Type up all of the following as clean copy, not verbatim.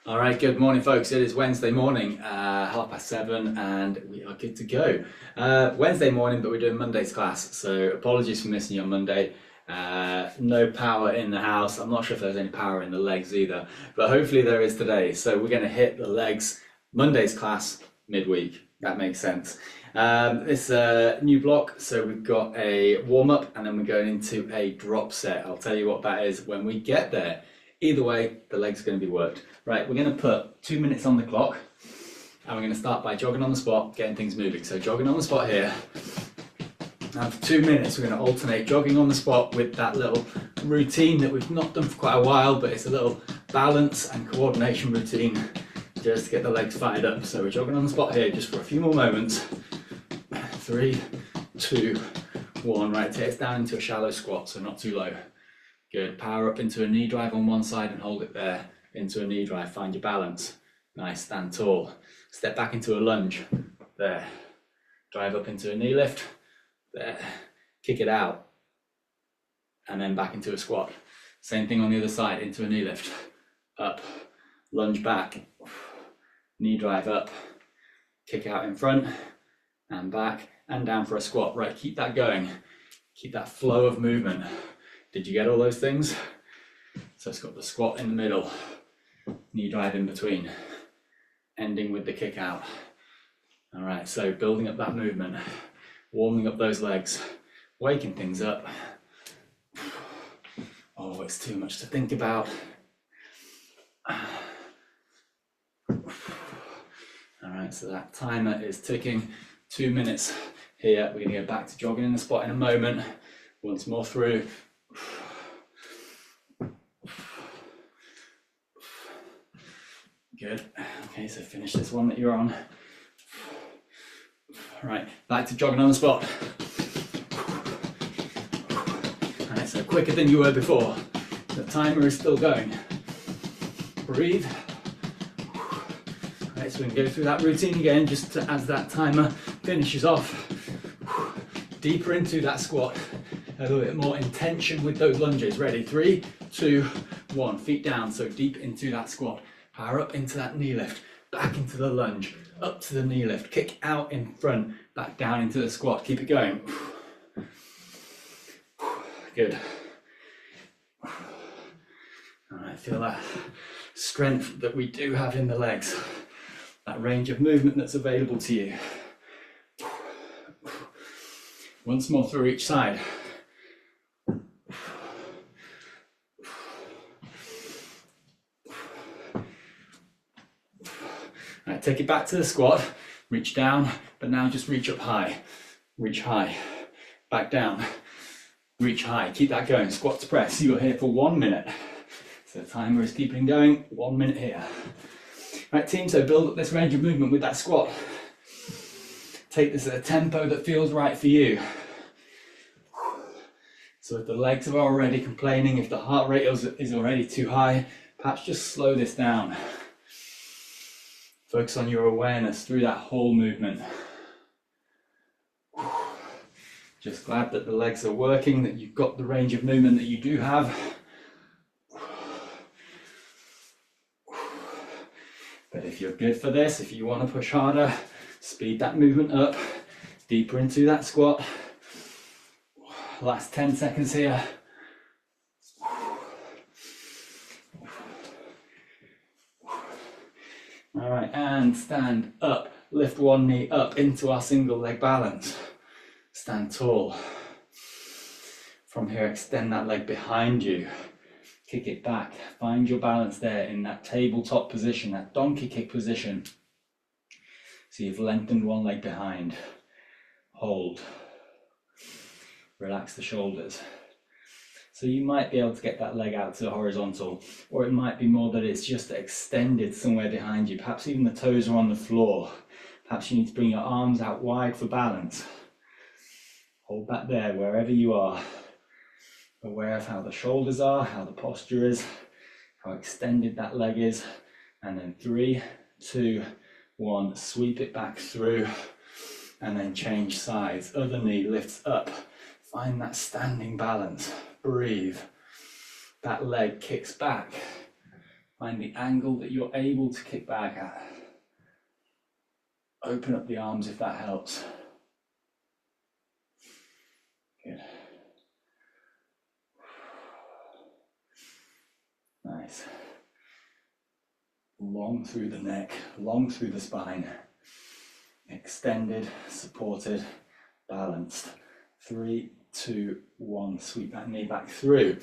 All right, good morning, folks. It is Wednesday morning, 7:30, and we are good to go. Wednesday morning, but we're doing Monday's class, so apologies for missing you on Monday. No power in the house. I'm not sure if there's any power in the legs either, but hopefully there is today. So we're going to hit the legs Monday's class midweek. That makes sense. It's a new block, so we've got a warm up, and then we're going into a drop set. I'll tell you what that is when we get there. Either way, the leg's going to be worked. Right, we're going to put 2 minutes on the clock, and we're going to start by jogging on the spot, getting things moving. So jogging on the spot here. And for 2 minutes, we're going to alternate jogging on the spot with that little routine that we've not done for quite a while, but it's a little balance and coordination routine just to get the legs fired up. So we're jogging on the spot here just for a few more moments. 3, 2, 1. Right, take us down into a shallow squat, so not too low. Good. Power up into a knee drive on one side and hold it there. Into a knee drive. Find your balance. Nice. Stand tall. Step back into a lunge. There. Drive up into a knee lift. There. Kick it out. And then back into a squat. Same thing on the other side. Into a knee lift. Up. Lunge back. Knee drive up. Kick out in front. And back. And down for a squat. Right. Keep that going. Keep that flow of movement. Did you get all those things? So it's got the squat in the middle, knee drive in between, ending with the kick out. All right, so building up that movement, warming up those legs, waking things up. Oh, it's too much to think about. All right, so that timer is ticking. 2 minutes here. We're gonna go back to jogging in the spot in a moment. Once more through. Good. Okay, so finish this one that you're on. Right, back to jogging on the spot. All right, so quicker than you were before. The timer is still going. Breathe. All right, so we can go through that routine again just as that timer finishes off. Deeper into that squat. A little bit more intention with those lunges. Ready? 3, 2, 1. Feet down, so deep into that squat. Power up into that knee lift, back into the lunge, up to the knee lift, kick out in front, back down into the squat. Keep it going. Good. All right, feel that strength that we do have in the legs, that range of movement that's available to you. Once more through each side. Right, take it back to the squat, reach down, but now just reach up high. Reach high, back down, reach high. Keep that going, squat to press. You're here for 1 minute. So the timer is keeping going, 1 minute here. Right, team, so build up this range of movement with that squat. Take this at a tempo that feels right for you. So if the legs are already complaining, if the heart rate is already too high, perhaps just slow this down. Focus on your awareness through that whole movement. Just glad that the legs are working, that you've got the range of movement that you do have. But if you're good for this, if you want to push harder, speed that movement up, deeper into that squat. Last 10 seconds here. All right, and stand up. Lift one knee up into our single leg balance. Stand tall. From here, extend that leg behind you. Kick it back. Find your balance there in that tabletop position, that donkey kick position. So you've lengthened one leg behind. Hold. Relax the shoulders. So you might be able to get that leg out to the horizontal, or it might be more that it's just extended somewhere behind you. Perhaps even the toes are on the floor. Perhaps you need to bring your arms out wide for balance. Hold that there wherever you are. Aware of how the shoulders are, how the posture is, how extended that leg is. And then 3, 2, 1, sweep it back through, and then change sides. Other knee lifts up. Find that standing balance. Breathe. That leg kicks back. Find the angle that you're able to kick back at. Open up the arms if that helps. Good. Nice. Long through the neck, long through the spine. Extended, supported, balanced. 3, 2, 1. Sweep that knee back through.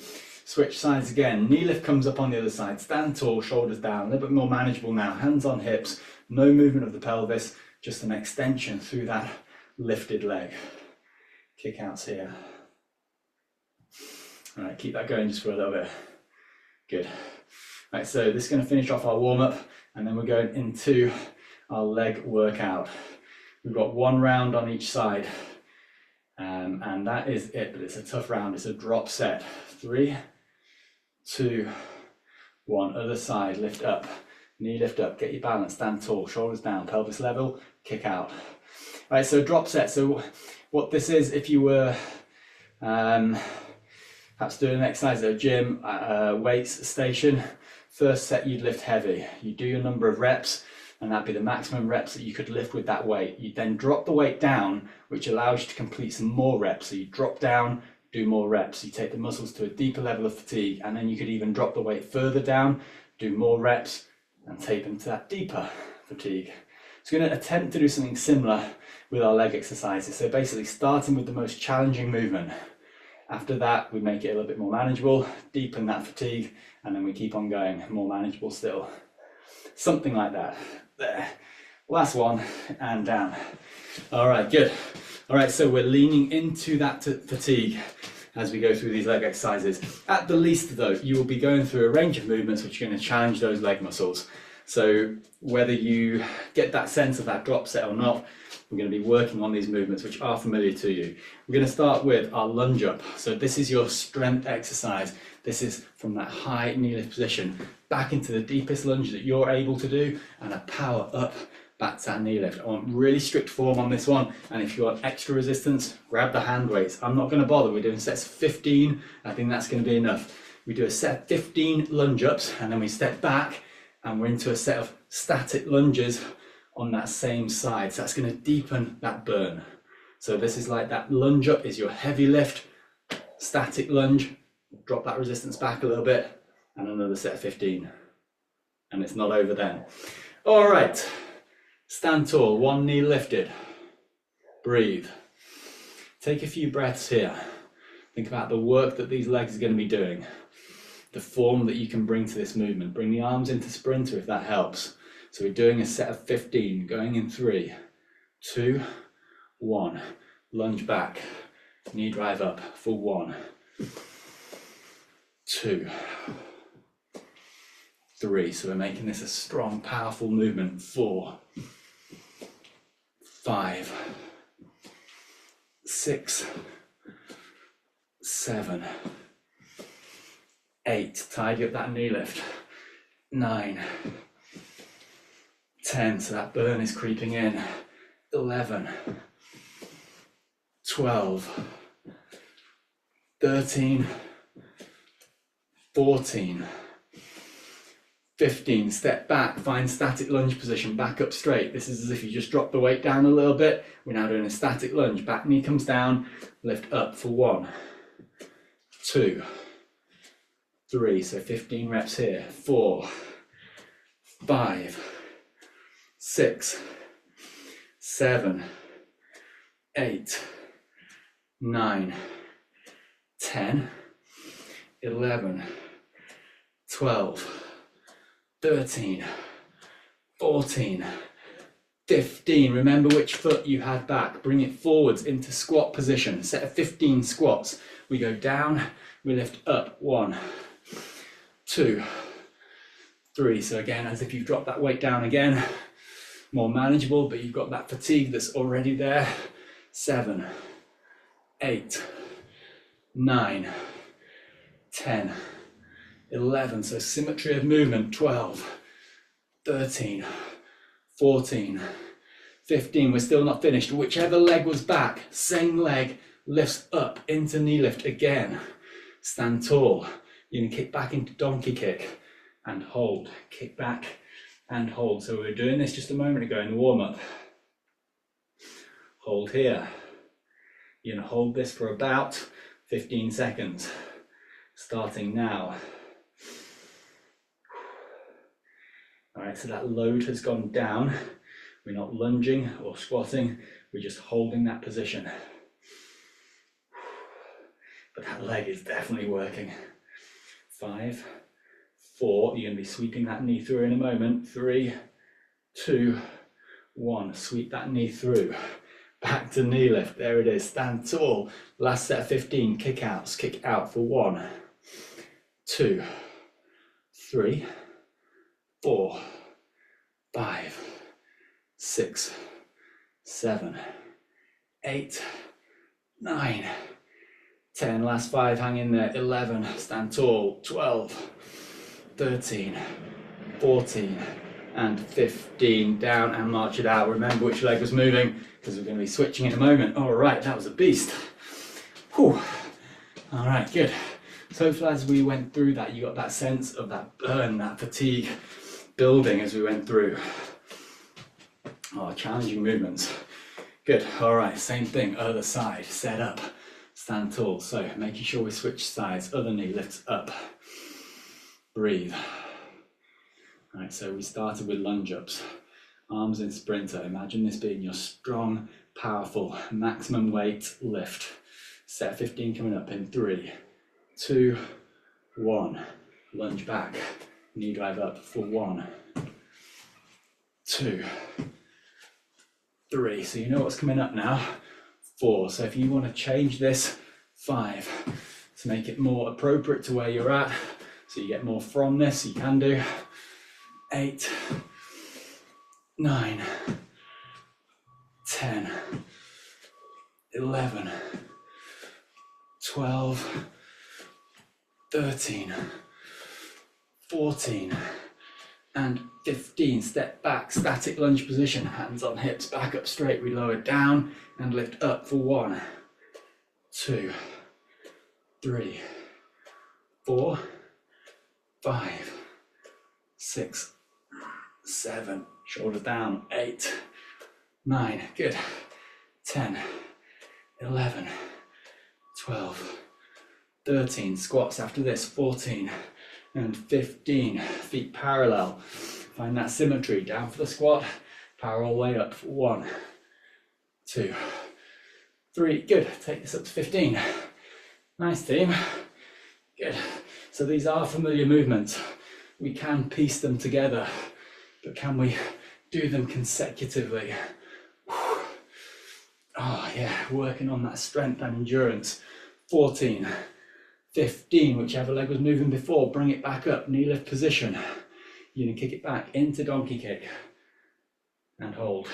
Switch sides again. Knee lift comes up on the other side. Stand tall, shoulders down. A little bit more manageable now. Hands on hips. No movement of the pelvis. Just an extension through that lifted leg. Kick outs here. All right, keep that going just for a little bit. Good. All right, so this is going to finish off our warm-up, and then we're going into our leg workout. We've got 1 round on each side, and that is it, but it's a tough round. It's a drop set. 3, 2, 1. Other side, lift up. Knee lift up, get your balance, stand tall, shoulders down, pelvis level, kick out. All right, so drop set. So what this is, if you were perhaps doing an exercise at a gym, weights station, first set you'd lift heavy. You do your number of reps, and that'd be the maximum reps that you could lift with that weight. You then drop the weight down, which allows you to complete some more reps. So you drop down, do more reps. You take the muscles to a deeper level of fatigue, and then you could even drop the weight further down, do more reps, and tape into that deeper fatigue. So we're going to attempt to do something similar with our leg exercises. So basically starting with the most challenging movement. After that, we make it a little bit more manageable, deepen that fatigue, and then we keep on going, more manageable still. Something like that. There. Last one, and down. All right, good. All right, so we're leaning into that fatigue as we go through these leg exercises. At the least though, you will be going through a range of movements which are going to challenge those leg muscles. So whether you get that sense of that drop set or not, we're going to be working on these movements which are familiar to you. We're going to start with our lunge up. So this is your strength exercise. This is from that high knee lift position back into the deepest lunge that you're able to do, and a power up back to that knee lift. I want really strict form on this one, and if you want extra resistance, grab the hand weights. I'm not going to bother. We're doing sets of 15. I think that's going to be enough. We do a set of 15 lunge ups, and then we step back and we're into a set of static lunges on that same side. So that's going to deepen that burn. So this is like that lunge up is your heavy lift, static lunge, drop that resistance back a little bit, and another set of 15. And it's not over then. All right. Stand tall, one knee lifted. Breathe. Take a few breaths here. Think about the work that these legs are going to be doing. The form that you can bring to this movement. Bring the arms into sprinter if that helps. So we're doing a set of 15, going in 3, 2, 1. Lunge back, knee drive up for 1, 2, 3. So we're making this a strong, powerful movement. 4, 5, 6, 7, 8. Tidy up that knee lift. 9, 10. So that burn is creeping in. 11, 12, 13, 14, 15. Step back, find static lunge position, back up straight. This is as if you just drop the weight down a little bit. We're now doing a static lunge. Back knee comes down, lift up for 1, 2, 3. So 15 reps here. 4, 5, 6, 7, 8, 9, 10, 11, 12, 13, 14, 15. Remember which foot you had back. Bring it forwards into squat position. Set of 15 squats. We go down, we lift up. 1, 2, 3. So again, as if you've dropped that weight down again. More manageable, but you've got that fatigue that's already there. 7, 8, 9, 10, 11. So symmetry of movement. 12, 13, 14, 15. We're still not finished. Whichever leg was back, same leg lifts up into knee lift again. Stand tall. You can kick back into donkey kick. and hold. Kick back and hold. So we were doing this just a moment ago in the warm-up. Hold here. You're going to hold this for about 15 seconds, starting now. All right, so that load has gone down. We're not lunging or squatting, we're just holding that position. But that leg is definitely working. 5, 4, you're going to be sweeping that knee through in a moment. 3, 2, 1, sweep that knee through. Back to knee lift, there it is, stand tall. Last set of 15, kick outs, kick out for 1, 2, 3, 4, 5, 6, 7, 8, 9, 10, last 5, hang in there, 11, stand tall, 12, 13, 14, and 15, down and march it out. Remember which leg was moving, because we're going to be switching in a moment. All right, that was a beast. Whew. All right, good. So hopefully as we went through that, you got that sense of that burn, that fatigue building as we went through. Oh, challenging movements. Good, all right, same thing, other side, set up, stand tall. So making sure we switch sides, other knee lifts up, breathe. All right, so we started with lunge ups, arms in sprinter. Imagine this being your strong, powerful, maximum weight lift. Set 15 coming up in 3, 2, 1. Lunge back, knee drive up for 1, 2, 3. So you know what's coming up now. 4. So if you want to change this, 5. To make it more appropriate to where you're at, so you get more from this, you can do. 8, 9, 10, 11, 12, 13, 14, and 15. Step back, static lunge position, hands on hips, back up straight. We lower down and lift up for 1, 2, 3, 4, 5, 6, 7, shoulders down, 8, 9, good, 10, 11, 12, 13, squats after this, 14, and 15, feet parallel. Find that symmetry, down for the squat, parallel way up, 1, 2, 3, good, take this up to 15. Nice team, good. So these are familiar movements. We can piece them together, but can we do them consecutively? Oh yeah, working on that strength and endurance. 14, 15, whichever leg was moving before, bring it back up, knee lift position. You're gonna kick it back into donkey kick and hold.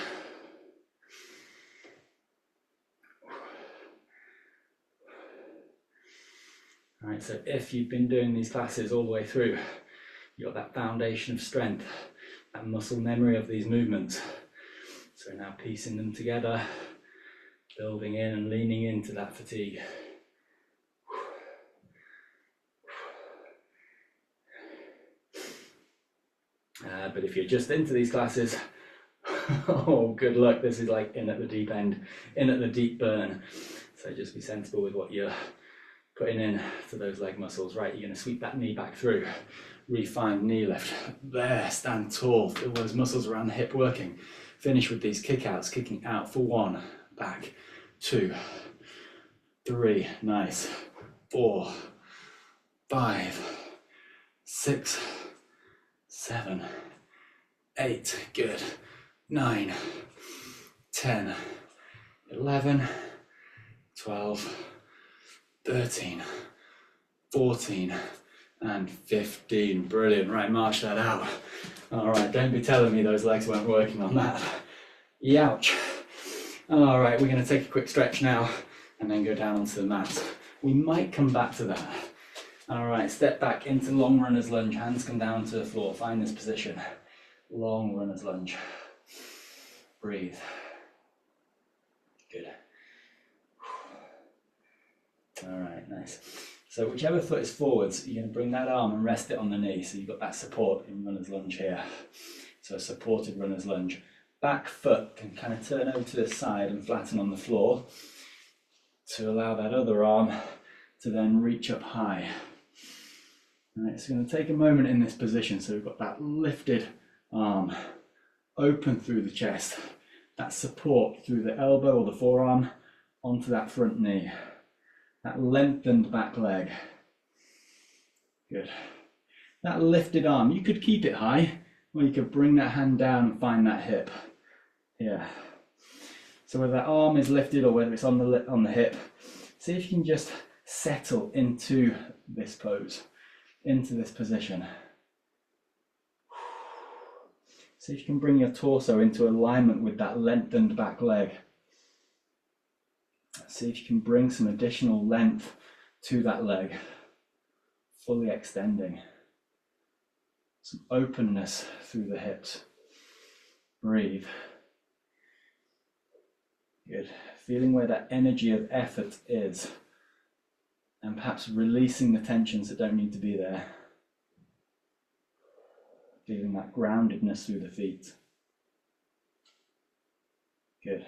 All right, so if you've been doing these classes all the way through, you've got that foundation of strength, that muscle memory of these movements. So now piecing them together, building in and leaning into that fatigue. But if you're just into these classes, oh, good luck. This is like in at the deep end, in at the deep burn. So just be sensible with what you're putting in to those leg muscles. Right, you're going to sweep that knee back through, refine knee lift. There, stand tall, feel those muscles around the hip working. Finish with these kick outs, kicking out for 1, back, 2, 3, nice, 4, 5, 6, 7, 8, good, 9, 10, 11, 12, 13, 14, and 15. Brilliant. Right, march that out. All right, don't be telling me those legs weren't working on that. Youch. All right, we're going to take a quick stretch now and then go down onto the mat. We might come back to that. All right, step back into long runner's lunge. Hands come down to the floor. Find this position. Long runner's lunge. Breathe. Good. All right, nice. So whichever foot is forwards, you're going to bring that arm and rest it on the knee. So you've got that support in runner's lunge here. So a supported runner's lunge. Back foot can kind of turn over to the side and flatten on the floor to allow that other arm to then reach up high. All right, so we're going to take a moment in this position. So we've got that lifted arm open through the chest, that support through the elbow or the forearm onto that front knee, that lengthened back leg. Good. That lifted arm, you could keep it high, or you could bring that hand down and find that hip. Yeah. So whether that arm is lifted or whether it's on the hip, see if you can just settle into this pose, into this position. See if you can bring your torso into alignment with that lengthened back leg. See if you can bring some additional length to that leg, fully extending. Some openness through the hips. Breathe. Good. Feeling where that energy of effort is, and perhaps releasing the tensions that don't need to be there. Feeling that groundedness through the feet. Good.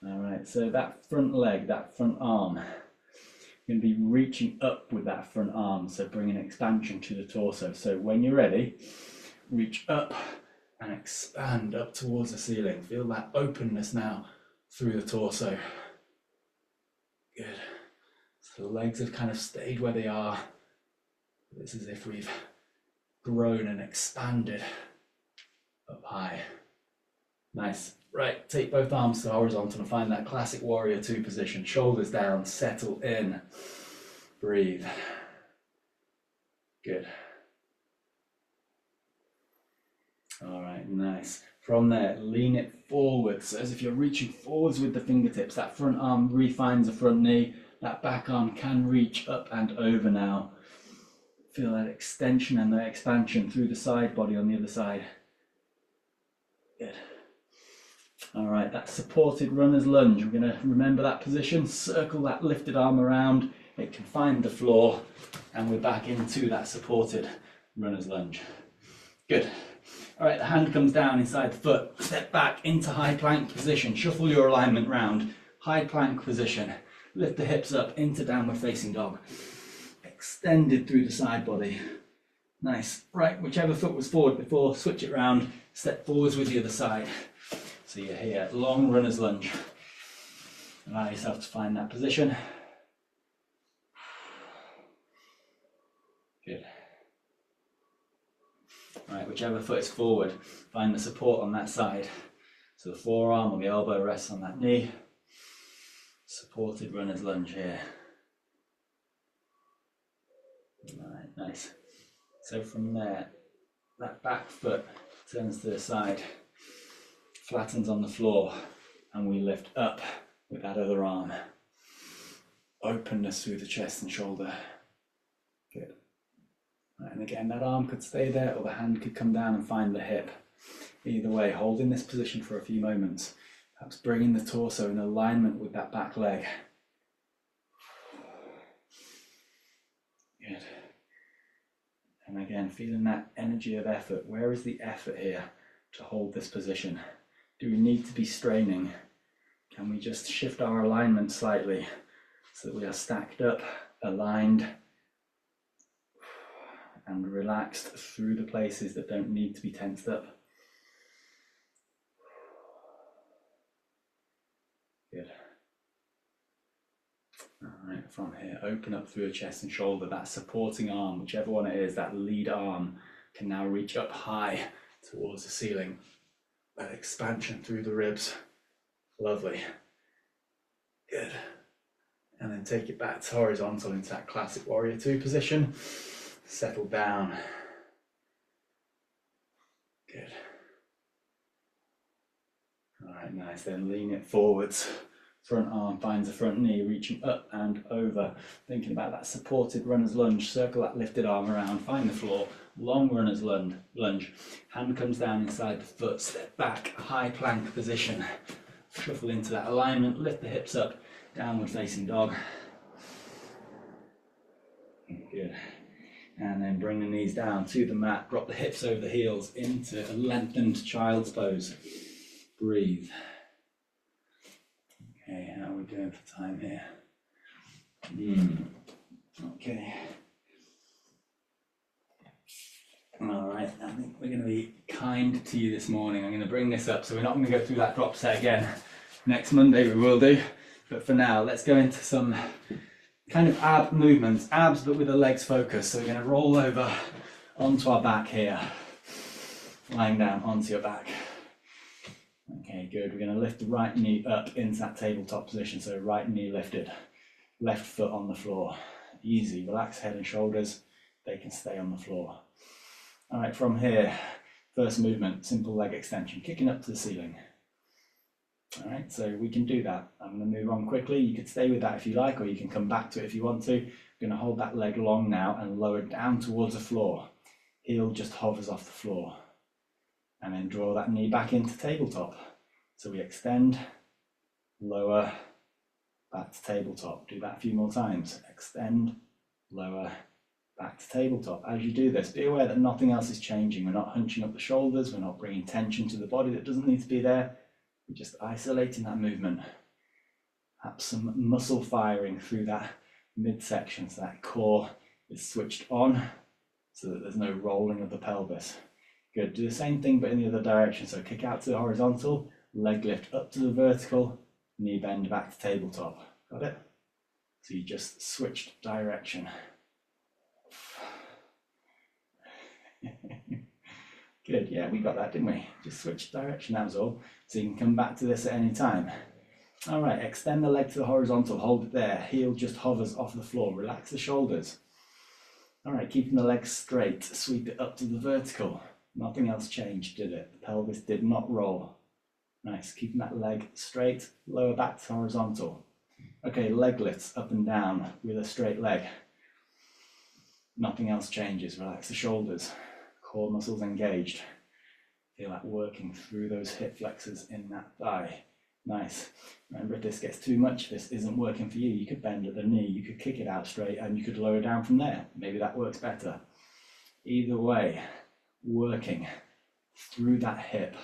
All right, so that front leg, that front arm, you're going to be reaching up with that front arm, so bringing expansion to the torso. So when you're ready, reach up and expand up towards the ceiling. Feel that openness now through the torso. Good. So the legs have kind of stayed where they are. It's as if we've grown and expanded up high. Nice. Right, take both arms to horizontal and find that classic warrior two position. Shoulders down, settle in, breathe. Good. All right, nice. From there, lean it forwards, as if you're reaching forwards with the fingertips. That front arm refines the front knee. That back arm can reach up and over now. Feel that extension and that expansion through the side body on the other side. Good. All right, that supported runner's lunge. We're going to remember that position, circle that lifted arm around. It can find the floor, and we're back into that supported runner's lunge. Good. All right, the hand comes down inside the foot. Step back into high plank position. Shuffle your alignment round. High plank position. Lift the hips up into downward facing dog. Extended through the side body. Nice. Right, whichever foot was forward before, switch it round. Step forwards with the other side. So you're here, long runner's lunge. Allow yourself to find that position. Good. Right, whichever foot is forward, find the support on that side. So the forearm or the elbow rests on that knee. Supported runner's lunge here. Right, nice. So from there, that back foot turns to the side, flattens on the floor, and we lift up with that other arm. Openness through the chest and shoulder. Good. Right, and again, that arm could stay there, or the hand could come down and find the hip. Either way, hold in this position for a few moments, perhaps bringing the torso in alignment with that back leg. Good. And again, feeling that energy of effort. Where is the effort here to hold this position? Do we need to be straining? Can we just shift our alignment slightly so that we are stacked up, aligned, and relaxed through the places that don't need to be tensed up? Good. All right, from here, open up through the chest and shoulder. That supporting arm, whichever one it is, that lead arm, can now reach up high towards the ceiling. That expansion through the ribs. Lovely. Good. And then take it back to horizontal into that classic warrior two position. Settle down. Good. All right, nice. Then lean it forwards. Front arm finds the front knee, reaching up and over. Thinking about that supported runner's lunge. Circle that lifted arm around, find the floor. Long runner's lunge. Hand comes down inside the foot, step back, high plank position. Shuffle into that alignment, lift the hips up, downward facing dog. Good. And then bring the knees down to the mat, drop the hips over the heels into a lengthened child's pose. Breathe. Okay, how are we doing for time here? Okay. All right, I think we're going to be kind to you this morning. I'm going to bring this up, so we're not going to go through that drop set again. Next Monday we will do, but for now, let's go into some kind of ab movements, abs but with the legs focused. So we're going to roll over onto our back here, lying down onto your back. Okay, good. We're going to lift the right knee up into that tabletop position. So right knee lifted, left foot on the floor. Easy, relax head and shoulders. They can stay on the floor. All right, from here, first movement, simple leg extension, kicking up to the ceiling. All right, so we can do that. I'm going to move on quickly. You could stay with that if you like, or you can come back to it if you want to. I'm going to hold that leg long now and lower it down towards the floor. Heel just hovers off the floor. And then draw that knee back into tabletop. So we extend, lower, back to tabletop. Do that a few more times. Extend, lower, back to tabletop. As you do this, be aware that nothing else is changing. We're not hunching up the shoulders. We're not bringing tension to the body that doesn't need to be there. We're just isolating that movement. Have some muscle firing through that midsection so that core is switched on so that there's no rolling of the pelvis. Good. Do the same thing but in the other direction. So kick out to the horizontal, leg lift up to the vertical, knee bend back to tabletop. Got it? So you just switched direction. Good, yeah, we got that, didn't we? Just switch direction, that was all. So you can come back to this at any time. All right, extend the leg to the horizontal, hold it there. Heel just hovers off the floor, relax the shoulders. All right, keeping the legs straight, sweep it up to the vertical. Nothing else changed, did it? The pelvis did not roll. Nice, keeping that leg straight, lower back to horizontal. Okay, leg lifts up and down with a straight leg. Nothing else changes, relax the shoulders. Core muscles engaged. Feel that working through those hip flexors in that thigh. Nice. Remember, if this gets too much, if this isn't working for you, you could bend at the knee, you could kick it out straight, and you could lower down from there. Maybe that works better. Either way, working through that hip.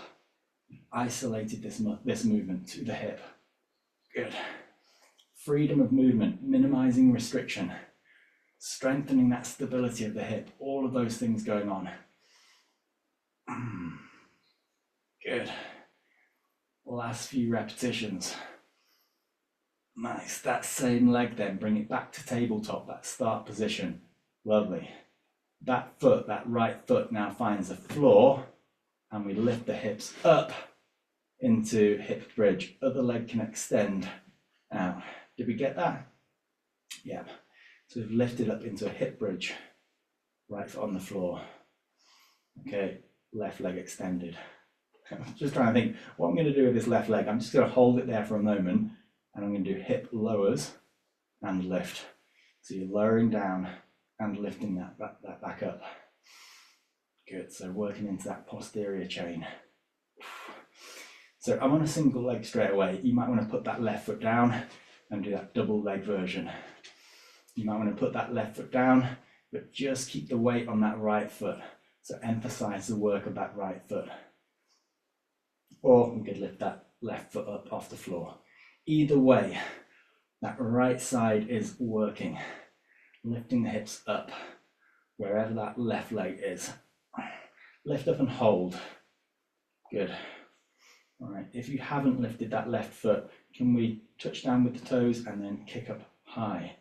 Isolated this movement to the hip. Good. Freedom of movement, minimizing restriction, strengthening that stability of the hip, all of those things going on. Good. Last few repetitions. Nice. That same leg then, bring it back to tabletop, that start position. Lovely. That foot, that right foot now finds the floor and we lift the hips up into hip bridge. Other leg can extend out. Did we get that? Yeah. So we've lifted up into a hip bridge. Right foot on the floor. Okay, left leg extended. Just trying to think what I'm going to do with this left leg. I'm just going to hold it there for a moment and I'm going to do hip lowers and lift. So you're lowering down and lifting that back up. Good, so working into that posterior chain. So I'm on a single leg straight away. You might want to put that left foot down and do that double leg version. You might want to put that left foot down, but just keep the weight on that right foot. So emphasize the work of that right foot. Or we could lift that left foot up off the floor. Either way, that right side is working. Lifting the hips up, wherever that left leg is. Lift up and hold. Good. All right, if you haven't lifted that left foot, can we touch down with the toes and then kick up high?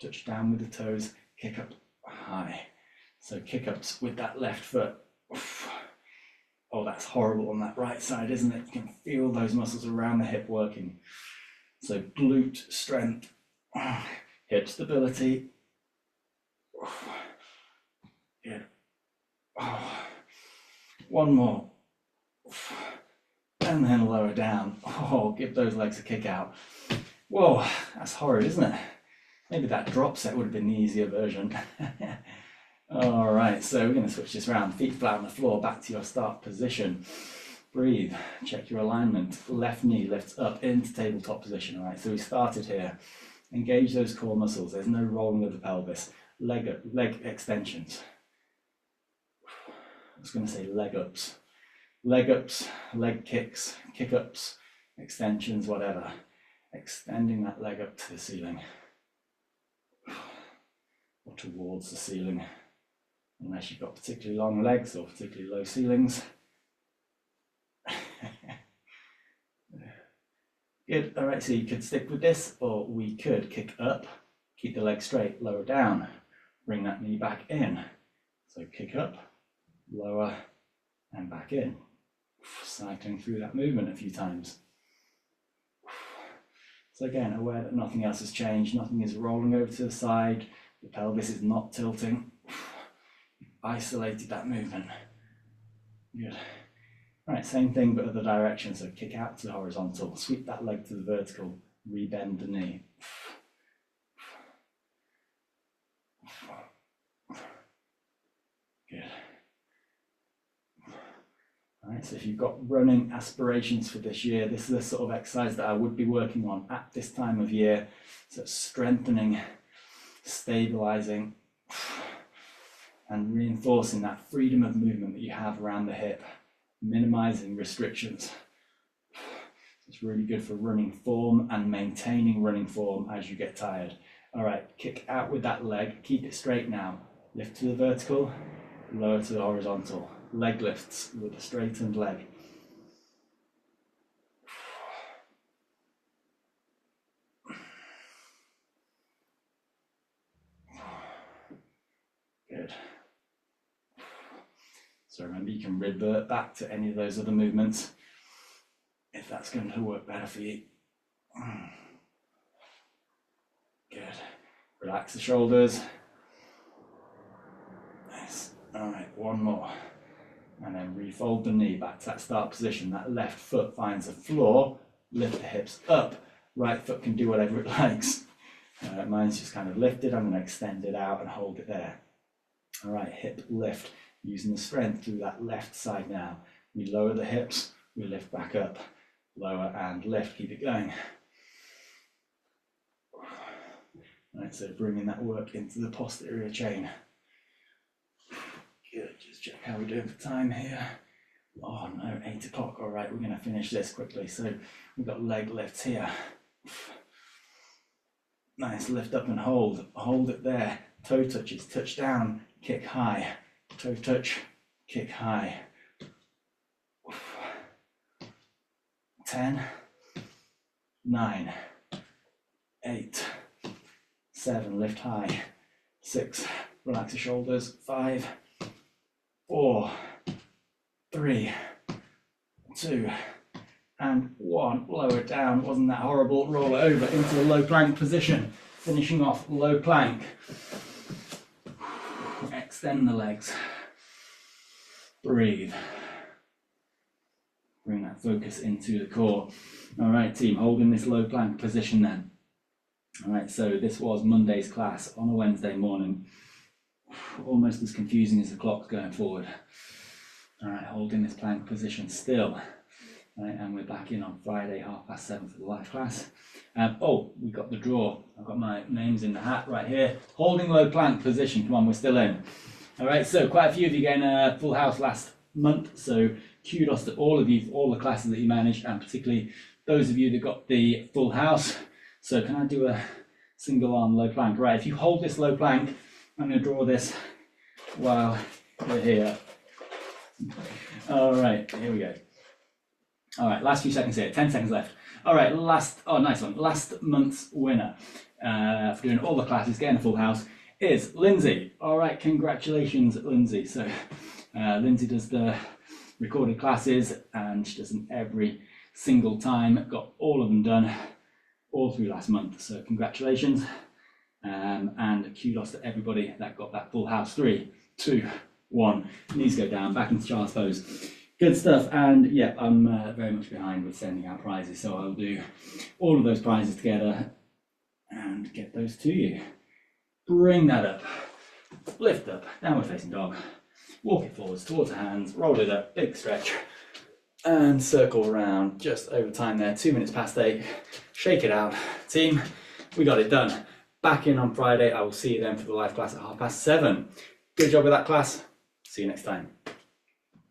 Touch down with the toes, kick up high. So kick ups with that left foot. Oh, that's horrible on that right side, isn't it? You can feel those muscles around the hip working. So glute strength, hip stability. Good. One more. And then lower down. Oh, give those legs a kick out. Whoa, that's horrid, isn't it? Maybe that drop set would have been the easier version. All right, so we're going to switch this around. Feet flat on the floor, back to your start position. Breathe, check your alignment. Left knee lifts up into tabletop position. All right, so we started here. Engage those core muscles. There's no rolling of the pelvis. leg extensions. I was going to say leg ups, leg kicks, kick ups, extensions, whatever. Extending that leg up to the ceiling or towards the ceiling, unless you've got particularly long legs or particularly low ceilings. Good. All right, so you could stick with this, or we could kick up, keep the leg straight, lower down, bring that knee back in. So kick up, lower, and back in. Cycling through that movement a few times. So again, aware that nothing else has changed, nothing is rolling over to the side, the pelvis is not tilting. Isolated that movement. Good. All right, same thing but other direction. So kick out to the horizontal, sweep that leg to the vertical, rebend the knee. Good. All right, so if you've got running aspirations for this year, this is the sort of exercise that I would be working on at this time of year. So strengthening, stabilizing, and reinforcing that freedom of movement that you have around the hip, minimizing restrictions. It's really good for running form and maintaining running form as you get tired. All right, kick out with that leg, keep it straight now. Lift to the vertical, lower to the horizontal. Leg lifts with a straightened leg. Good. So remember, you can revert back to any of those other movements if that's going to work better for you. Good. Relax the shoulders. Nice. All right, one more. And then refold the knee back to that start position. That left foot finds the floor, lift the hips up. Right foot can do whatever it likes. Mine's just kind of lifted. I'm going to extend it out and hold it there. All right, hip lift, using the strength through that left side now. We lower the hips, we lift back up. Lower and lift, keep it going. All right, so bringing that work into the posterior chain. Good, just check how we're doing for time here. Oh no, 8 o'clock. All right, we're going to finish this quickly. So we've got leg lifts here. Nice, lift up and hold. Hold it there. Toe touches, touch down, kick high. Toe touch, kick high. 10, 9, 8, 7, lift high. 6, relax the shoulders. 5, 4, 3, 2, and 1. Lower it down. Wasn't that horrible? Roll it over into a low plank position. Finishing off low plank. Extend the legs. Breathe. Bring that focus into the core. All right, team, holding this low plank position then. All right, so this was Monday's class on a Wednesday morning. Almost as confusing as the clock's going forward. All right, holding this plank position still. All right, and we're back in on Friday, 7:30 for the live class. Oh, we got the draw. I've got my names in the hat right here. Holding low plank position. Come on, we're still in. All right, so quite a few of you getting a full house last month. So kudos to all of you for all the classes that you managed, and particularly those of you that got the full house. So can I do a single arm low plank? Right, if you hold this low plank, I'm going to draw this while we're here. All right, here we go. All right, last few seconds here, 10 seconds left. All right, nice one. Last month's winner for doing all the classes, getting a full house, is Lindsay. All right, congratulations, Lindsay. So Lindsay does the recorded classes and she does them every single time. Got all of them done all through last month. So congratulations and kudos to everybody that got that full house. 3, 2, 1. Knees go down, back into child's pose. Good stuff, and yeah, I'm very much behind with sending out prizes, so I'll do all of those prizes together and get those to you. Bring that up, lift up, downward facing dog, walk it forwards towards the hands, roll it up, big stretch, and circle around just over time there, 2 minutes past 8. Shake it out, team, we got it done. back in on Friday. I will see you then for the live class at 7:30. Good job with that class. See you next time.